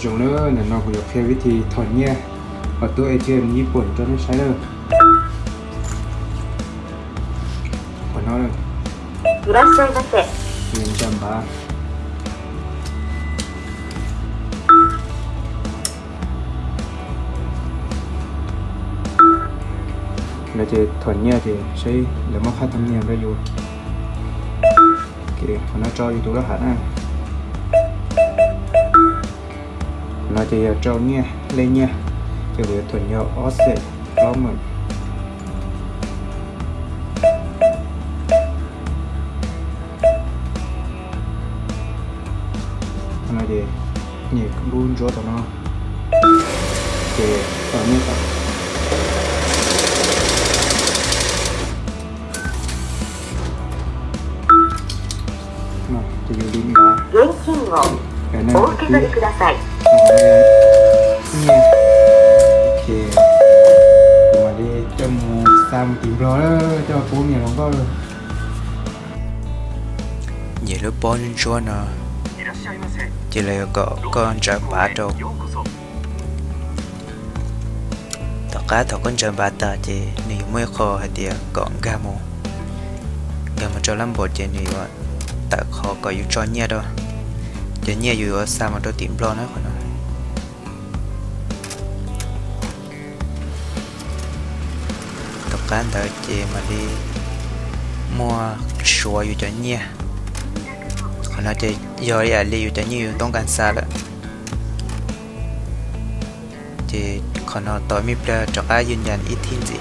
จงเนอร์เนี่ยน้องผมอยากแค่วิธีถอนเนี่ยเอาตัว ATM ญี่ปุ่นจะไม่ใช้เลยขอนอกเลยいらっしゃいませ。เงินจำบ้าเราจะถอนเนี่ยจะใช้หรือว่าค่าธรรมเนียมได้อยู่โอเคขอหน้าจออยู่ตัวรหัสนะเราจะเอาจอเนี่ยเล่นเนี่ยจะเหลือถอนเนี่ยออสเซตล้อมเหมือนอะไรดีนี่รูนจอตัวเนาะโอเคตอนนี้ครับมาจะอยู่ลิ้นบ้า現金をแต่นั่นお受คืけ取りください。เนี่ยโอเคมาดิจมูกซ้ำอิ่มรอแล้วเจ้าฟูเนี่ยมันก็nhiều lúc bốn chúa nó chỉ là có con chờ bà đâu tất cả thọ con chờ bà ta chỉ nhiều mới khó hay tiệt còn gamo cho lắm bộ chỉ nhiều tại khó có yêu cho nhẹ đâu chỉ nhẹ yêu ở xa mà tôi tìm lo nó còn tất cả đợi chỉ mà đi mua sủa yêu cho nhẹ còn nó chỉ do là liều cho nhiềuต้องการxa rồi thì còn nó tối mịp ra cho aiยืนยันít thiên gì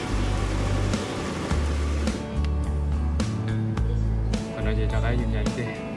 còn nó chỉ cho aiยืนยันสิ